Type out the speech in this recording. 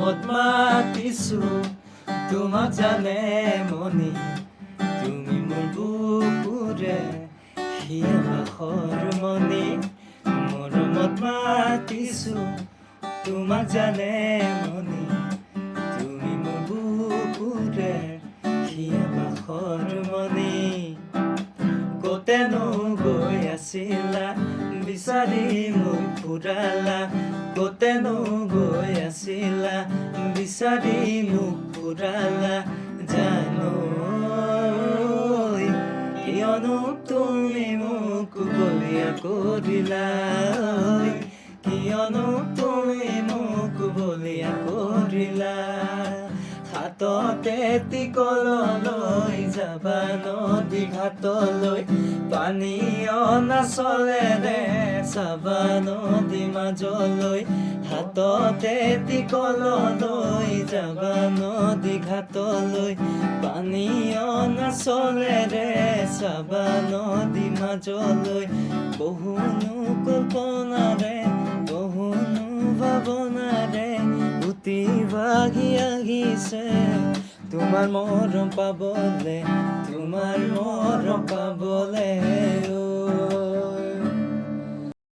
মৰমত মাতিছো তোমাক জানে মনি তুমি মোৰ বুকুৰে হিয়া বাখৰ মনি মৰমত মাতিছো তোমাক জানে মনি তুমি মোৰ বুকুৰে হিয়া বাখৰ মনি কতেনো গৈ আছিলা বিচাৰি মোক ফুৰালা কতেনো গৈ আছিলা বিচাৰি মোক ফুৰালা জানো কিয়নো তুমি মোক বলিয়া কৰিলা কিয়নো তুমি মোক বলিয়া কৰিলা হাততে টিকল লৈ যাবা নদী ঘাটলৈ পানী অনাচলেৰে চাবা নদী মাজলৈ হাততে টিকল লৈ যাবা নদী ঘাটলৈ পানী অনাচলেৰে চাবা নদী মাজলৈ বহুনো কল্পনাৰে বহুনো ভাৱনাৰে উটি ভাগি আহিছে তোমাৰ মৰম পাবলে তোমাৰ মৰম পাবলে